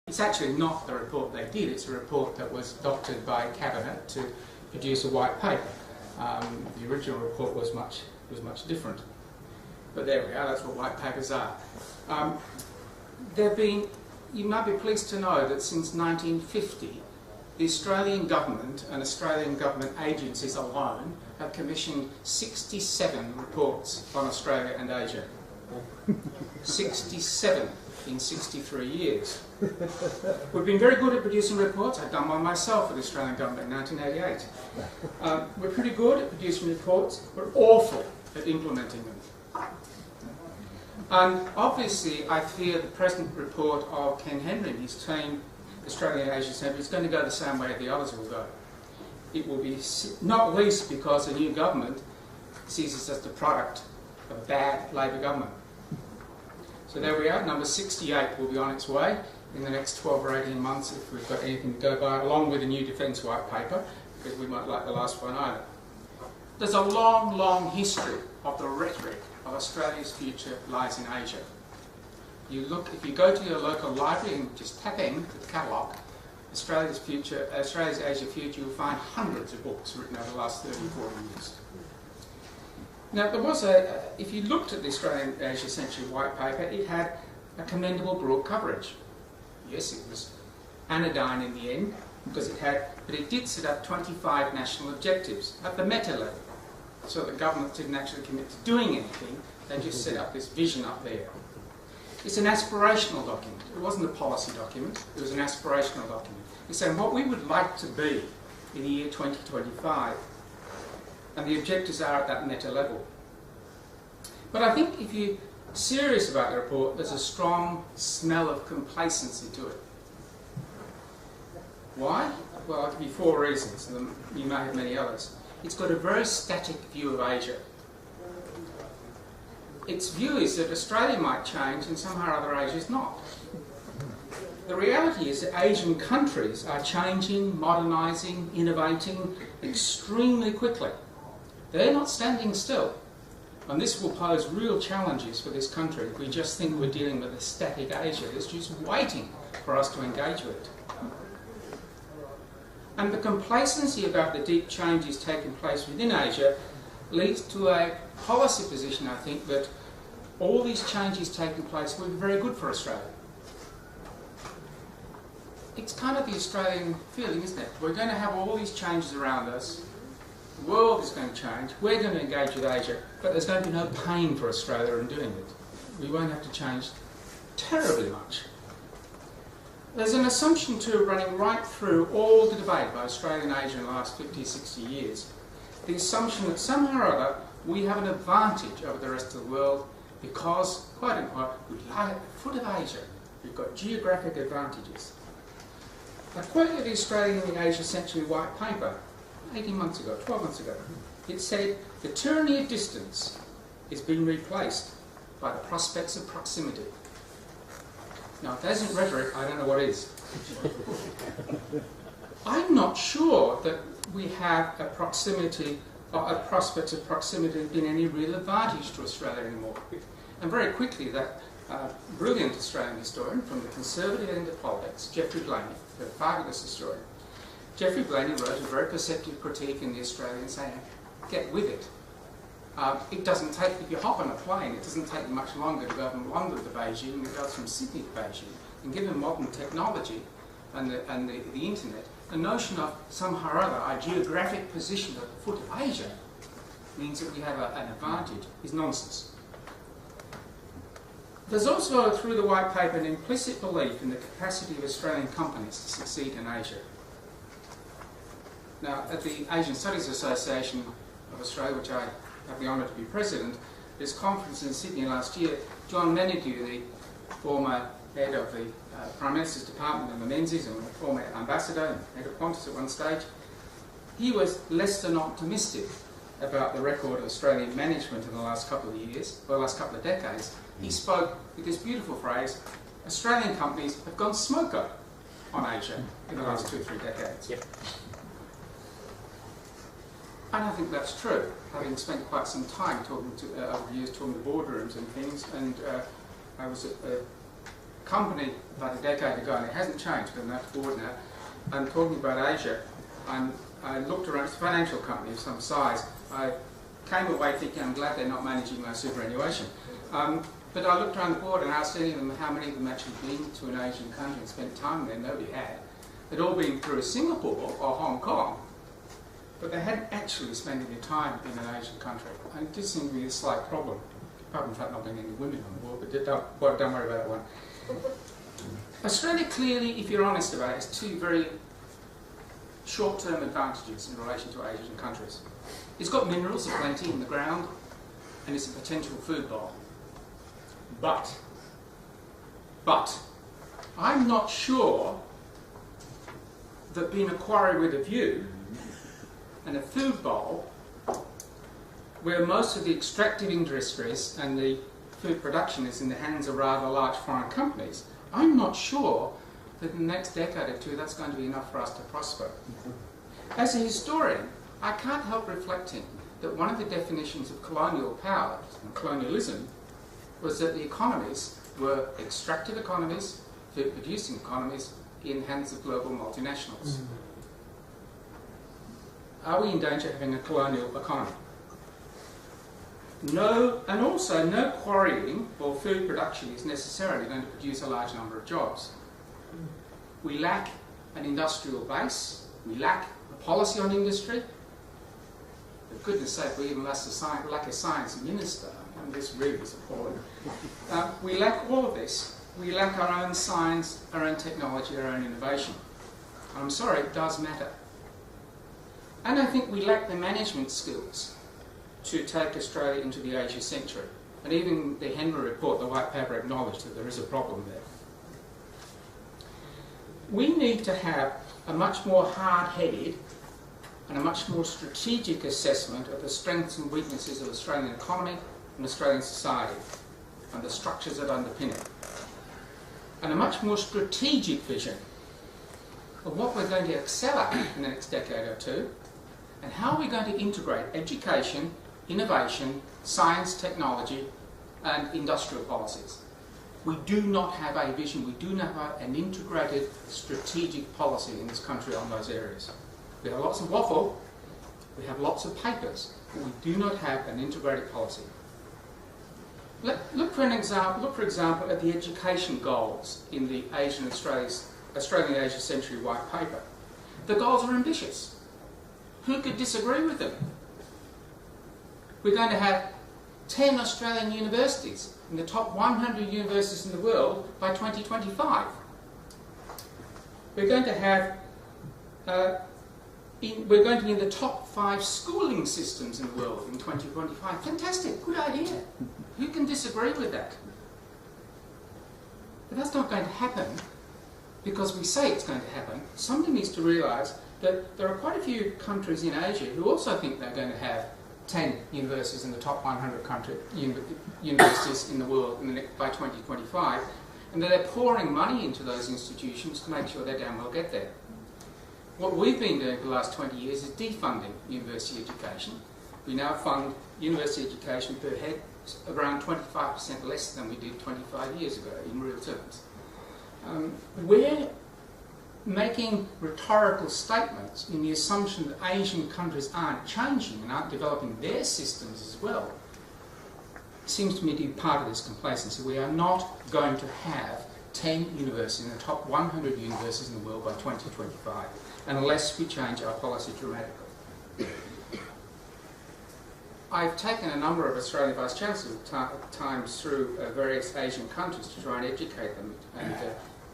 It's actually not the report they did, it's a report that was adopted by Cabinet to produce a white paper. The original report was much different. But there we are, that's what white papers are. You might be pleased to know that since 1950, the Australian government and Australian government agencies alone have commissioned 67 reports on Australia and Asia. 67 in 63 years. We've been very good at producing reports. I've done one myself for the Australian government in 1988. We're pretty good at producing reports. We're awful at implementing them. And obviously, I fear the present report of Ken Henry and his team, Australian Asia Centre, is going to go the same way the others will go. It will be, not least because the new government sees this as the product of a bad Labor government. So there we are, number 68 will be on its way in the next 12 or 18 months if we've got anything to go by, along with a new Defence White Paper, because we might like the last one either. There's a long, long history of the rhetoric of Australia's future lies in Asia. If you go to your local library and just tap in to the catalogue, Australia's Asia Future, you'll find hundreds of books written over the last 30 or 40 years. Now, there was if you looked at the Australian Asia Century White Paper, it had a commendable broad coverage. Yes, it was anodyne in the end, but it did set up 25 national objectives at the meta level. So the government didn't actually commit to doing anything, they just set up this vision up there. It's an aspirational document. It wasn't a policy document, it was an aspirational document. It's saying what we would like to be in the year 2025. And the objectives are at that meta level. But I think if you're serious about the report, there's a strong smell of complacency to it. Why? Well, it could be 4 reasons, and you may have many others. It's got a very static view of Asia. Its view is that Australia might change and somehow or other Asia is not. The reality is that Asian countries are changing, modernising, innovating extremely quickly. They're not standing still. And this will pose real challenges for this country if we just think we're dealing with a static Asia that's just waiting for us to engage with it. And the complacency about the deep changes taking place within Asia leads to a policy position, I think, that all these changes taking place will be very good for Australia. It's kind of the Australian feeling, isn't it? We're going to have all these changes around us. The world is going to change. We're going to engage with Asia, but there's going to be no pain for Australia in doing it. We won't have to change terribly much. There's an assumption too running right through all the debate by Australia and Asia in the last 50, 60 years. The assumption that somehow or other we have an advantage over the rest of the world because, quote unquote, we lie at the foot of Asia. We've got geographic advantages. I quote you the Australian Asia Century White Paper 18 months ago, 12 months ago. It said, the tyranny of distance is being replaced by the prospects of proximity. Now, if that isn't rhetoric, I don't know what is. I'm not sure that we have a proximity, or a prospect of proximity being any real advantage to Australia anymore. And very quickly, that brilliant Australian historian from the conservative end of politics, Geoffrey Blainey, a fabulous historian, Geoffrey Blainey wrote a very perceptive critique in The Australian saying, get with it. It doesn't take, if you hop on a plane, it doesn't take you much longer to go from London to Beijing than it does from Sydney to Beijing. And given modern technology and the internet, the notion of somehow or other our geographic position at the foot of Asia means that we have an advantage is nonsense. There's also, through the White Paper, an implicit belief in the capacity of Australian companies to succeed in Asia. Now, at the Asian Studies Association of Australia, which I have the honour to be president, this conference in Sydney last year, John Menadue, the former head of the Prime Minister's Department of the Menzies and former ambassador and head of Qantas at one stage, he was less than optimistic about the record of Australian management in the last couple of years, or the last couple of decades. He spoke with this beautiful phrase, Australian companies have gone smoker on Asia in the last 2 or 3 decades. Yep. And I think that's true, having spent quite some time talking to, over the years talking to boardrooms and things, and I was at a company about a decade ago, and it hasn't changed, but that's forward now. I'm talking about Asia. I looked around, it's a financial company of some size. I came away thinking, I'm glad they're not managing my superannuation. But I looked around the board and asked any of them how many of them actually been to an Asian country and spent time there. Nobody had. They'd all been through Singapore or Hong Kong, but they hadn't actually spent any time in an Asian country. And it did seem to be a slight problem, apart from the fact not being any women on the board, but don't worry about that one. Australia clearly, if you're honest about it, has two very short-term advantages in relation to Asian countries. It's got minerals aplenty in the ground, and it's a potential food bowl. But, I'm not sure that being a quarry with a view and a food bowl, where most of the extractive industries and the food production is in the hands of rather large foreign companies, I'm not sure that in the next decade or two that's going to be enough for us to prosper. As a historian, I can't help reflecting that one of the definitions of colonial power and colonialism was that the economies were extractive economies, food-producing economies, in hands of global multinationals. Are we in danger of having a colonial economy? No, and also no quarrying or food production is necessarily going to produce a large number of jobs. We lack an industrial base, we lack a policy on industry. For goodness sake, we even lack a science minister. And this really is appalling. We lack all of this. We lack our own science, our own technology, our own innovation. I'm sorry, it does matter. And I think we lack the management skills to take Australia into the Asia century. And even the Henry report, the white paper, acknowledged that there is a problem there. We need to have a much more hard-headed and a much more strategic assessment of the strengths and weaknesses of the Australian economy and Australian society and the structures that underpin it. And a much more strategic vision of what we're going to excel at in the next decade or two, and how we're going to integrate education, innovation, science, technology, and industrial policies. We do not have a vision, we do not have an integrated strategic policy in this country on those areas. We have lots of waffle, we have lots of papers, but we do not have an integrated policy. Look for example, at the education goals in the Australian Asia Century White Paper. The goals are ambitious. Who could disagree with them? We're going to have 10 Australian universities in the top 100 universities in the world by 2025. We're going to have we're going to be in the top 5 schooling systems in the world in 2025. Fantastic, good idea. Who can disagree with that? But that's not going to happen because we say it's going to happen. Somebody needs to realise that there are quite a few countries in Asia who also think they're going to have 10 universities in the top 100 universities in the world by 2025, and that they're pouring money into those institutions to make sure they damn well get there. What we've been doing for the last 20 years is defunding university education. We now fund university education per head around 25% less than we did 25 years ago in real terms. We're making rhetorical statements in the assumption that Asian countries aren't changing and aren't developing their systems as well. It seems to me to be part of this complacency. We are not going to have 10 universities in the top 100 universities in the world by 2025 unless we change our policy dramatically. I've taken a number of Australian Vice-Chancellors times through various Asian countries to try and educate them and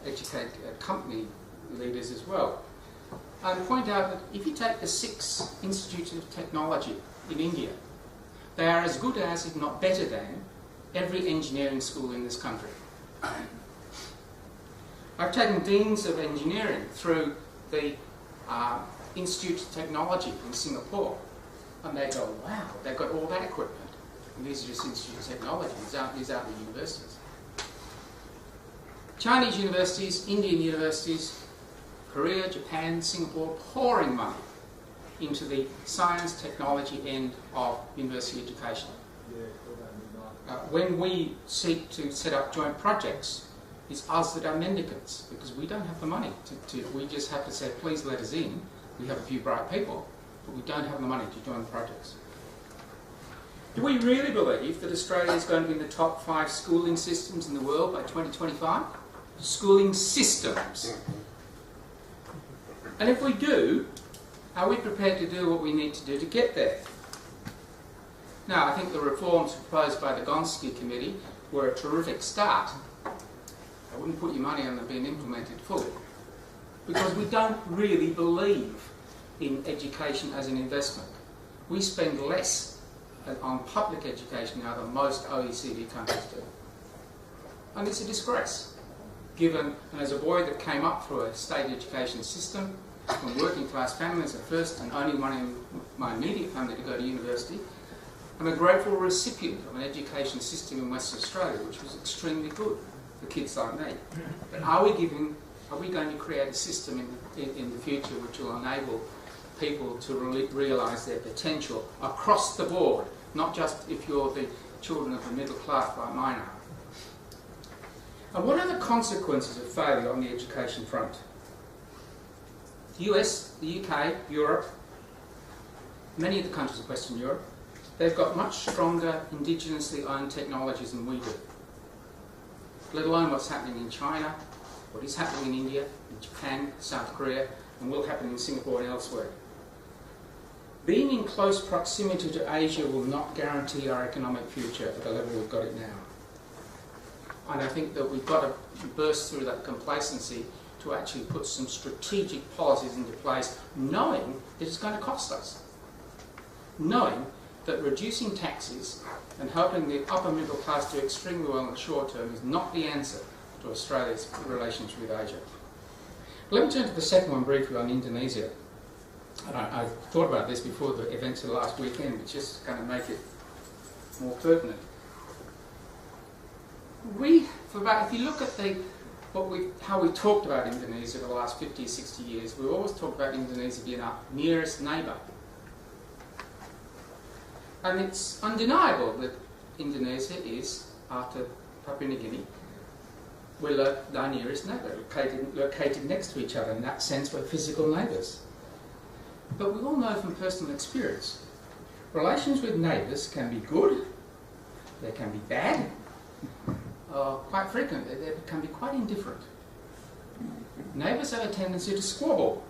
educate company leaders as well. I point out that if you take the 6 institutes of technology in India, they are as good as, if not better than, every engineering school in this country. I've taken deans of engineering through the Institute of Technology in Singapore, and they go, wow, they've got all that equipment. And these are just institutes of technology, these aren't the universities. Chinese universities, Indian universities, Korea, Japan, Singapore, pouring money into the science, technology end of university education. When we seek to set up joint projects It's us that are mendicants, because we don't have the money. We just have to say, please let us in. We have a few bright people, but we don't have the money to join the projects. Do we really believe that Australia is going to be in the top 5 schooling systems in the world by 2025? Schooling systems. And if we do, are we prepared to do what we need to do to get there? Now, I think the reforms proposed by the Gonski Committee were a terrific start. I wouldn't put your money on them being implemented fully, because we don't really believe in education as an investment. We spend less on public education now than most OECD countries do. And it's a disgrace, given, and as a boy that came up through a state education system, from working class families at first, and only one in my immediate family to go to university, I'm a grateful recipient of an education system in Western Australia which was extremely good for kids like me. But are we going to create a system in the future which will enable people to realise their potential across the board, not just if you're the children of the middle class like mine are? And what are the consequences of failure on the education front? The US, the UK, Europe, many of the countries of Western Europe, they've got much stronger indigenously owned technologies than we do. Let alone what's happening in China, what is happening in India, in Japan, South Korea, and will happen in Singapore and elsewhere. Being in close proximity to Asia will not guarantee our economic future at the level we've got it now. And I think that we've got to burst through that complacency to actually put some strategic policies into place, knowing that it's going to cost us. Knowing that reducing taxes and helping the upper middle class do extremely well in the short term is not the answer to Australia's relations with Asia. Let me turn to the second one briefly on Indonesia. And I thought about this before the events of the last weekend, but just to kind of make it more pertinent. If you look at how we talked about Indonesia for the last 50 or 60 years, we always talked about Indonesia being our nearest neighbour. And it's undeniable that Indonesia is, after Papua New Guinea, we're our nearest neighbour, located next to each other. In that sense, we're physical neighbours. But we all know from personal experience, relations with neighbours can be good, they can be bad, quite frequently they can be quite indifferent. Neighbours have a tendency to squabble.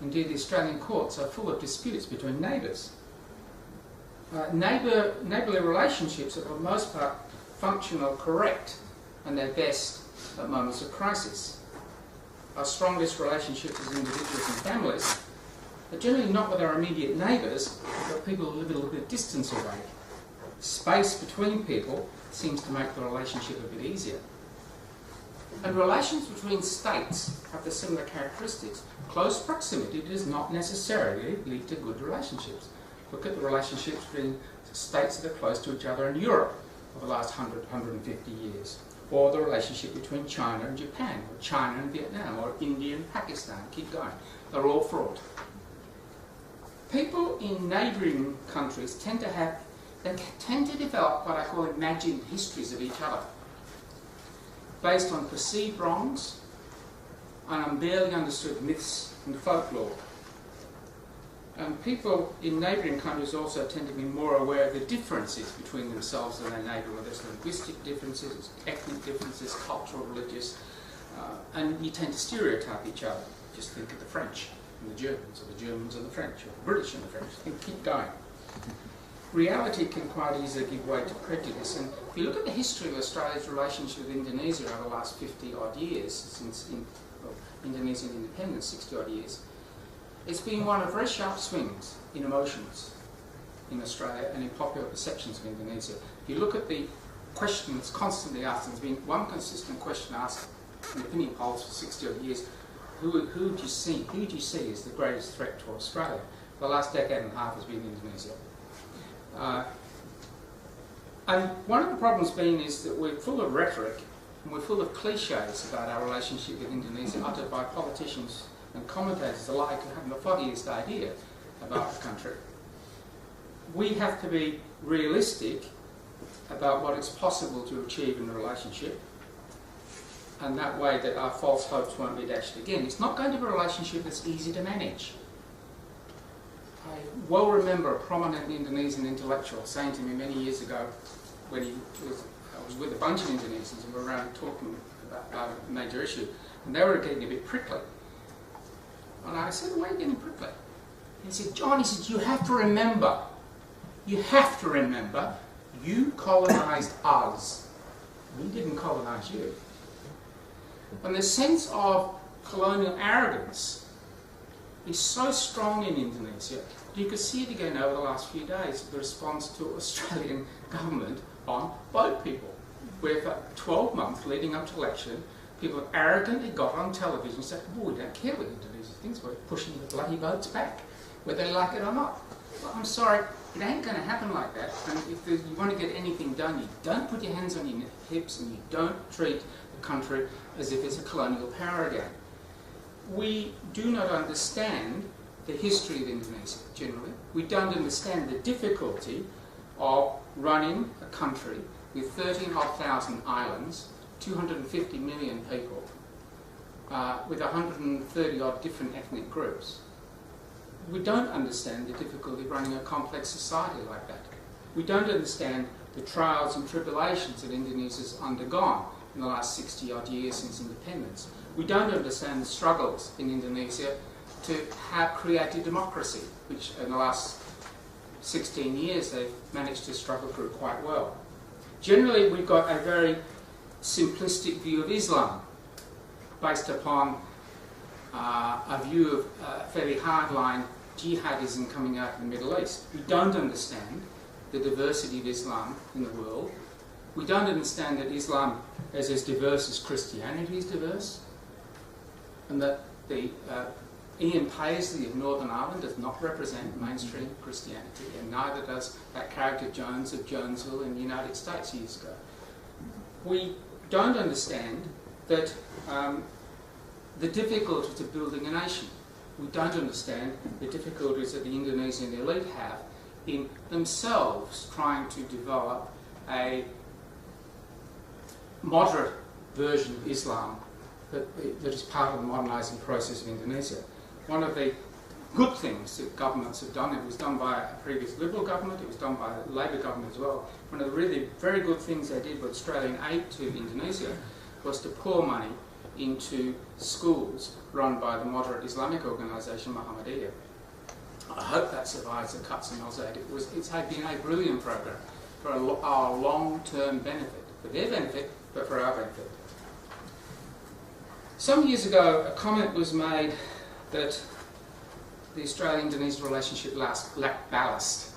Indeed, the Australian courts are full of disputes between neighbours. Neighbourly relationships are for the most part functional, correct, and they're best at moments of crisis. Our strongest relationships as individuals and families are generally not with our immediate neighbours, but people who live a little bit of distance away. Space between people seems to make the relationship a bit easier. And relations between states have the similar characteristics. Close proximity does not necessarily lead to good relationships. Look at the relationships between states that are close to each other in Europe over the last 100, 150 years. Or the relationship between China and Japan, or China and Vietnam, or India and Pakistan. Keep going. They're all fraught. People in neighbouring countries tend to develop what I call imagined histories of each other, based on perceived wrongs and unbarely understood myths and folklore. And people in neighbouring countries also tend to be more aware of the differences between themselves and their neighbour, whether it's linguistic differences, ethnic differences, cultural, religious, and you tend to stereotype each other. Just think of the French and the Germans, or the Germans and the French, or the British and the French, and keep going. Reality can quite easily give way to prejudice, and if you look at the history of Australia's relationship with Indonesia over the last 50-odd years, since Indonesian independence, 60-odd years, it's been one of very sharp swings in emotions in Australia and in popular perceptions of Indonesia. If you look at the question that's constantly asked, there's been one consistent question asked in opinion polls for 60-odd years: who do you see as the greatest threat to Australia? The last decade and a half has been Indonesia. And one of the problems is that we're full of rhetoric and we're full of cliches about our relationship with Indonesia, uttered by politicians and commentators alike who haven't the foggiest idea about the country. We have to be realistic about what it's possible to achieve in a relationship. and that way that our false hopes won't be dashed again. It's not going to be a relationship that's easy to manage. I well remember a prominent Indonesian intellectual saying to me many years ago, when I was with a bunch of Indonesians and we were around talking about a major issue, and they were getting a bit prickly. And I said, why are you getting prickly? And he said, John, he said, you have to remember, you colonised us. We didn't colonise you. And the sense of colonial arrogance is so strong in Indonesia. You could see it again over the last few days, the response to Australian government on boat people, where for 12 months leading up to election, people arrogantly got on television and said, oh, we don't care what Indonesia thinks, we're pushing the bloody boats back, whether they like it or not. Well, I'm sorry, it ain't going to happen like that. And if you want to get anything done, you don't put your hands on your hips and you don't treat the country as if it's a colonial power again. We do not understand the history of Indonesia, generally. We don't understand the difficulty of running a country with 13,500 islands, 250 million people, with 130 odd different ethnic groups. We don't understand the difficulty of running a complex society like that. We don't understand the trials and tribulations that Indonesia's undergone in the last 60 odd years since independence. We don't understand the struggles in Indonesia to create a democracy, which in the last 16 years they've managed to struggle through quite well. Generally, we've got a very simplistic view of Islam, based upon a view of fairly hardline jihadism coming out of the Middle East. We don't understand the diversity of Islam in the world. We don't understand that Islam is as diverse as Christianity is diverse, and that the Ian Paisley of Northern Ireland does not represent mainstream Christianity, and neither does that character Jones of Jonesville in the United States years ago. We don't understand that the difficulties of building a nation. We don't understand the difficulties that the Indonesian elite have in themselves trying to develop a moderate version of Islam that is part of the modernising process of Indonesia. One of the good things that governments have done, it was done by a previous Liberal government, it was done by the Labor government as well, one of the really very good things they did with Australian aid to Indonesia was to pour money into schools run by the moderate Islamic organisation Muhammadiyah. I hope that survives the cuts in Ausaid. It's been a brilliant program for our long-term benefit, for their benefit, but for our benefit. Some years ago, a comment was made that the Australian-Indonesian relationship lacked ballast.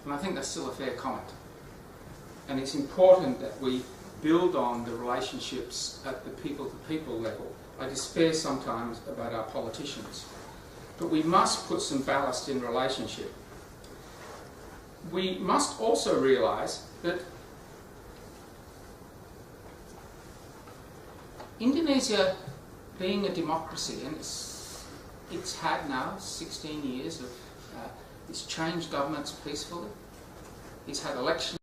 And I think that's still a fair comment. And it's important that we build on the relationships at the people-to-people level. I despair sometimes about our politicians. But we must put some ballast in relationship. We must also realise that Indonesia, being a democracy, and it's had now 16 years of, it's changed governments peacefully, it's had elections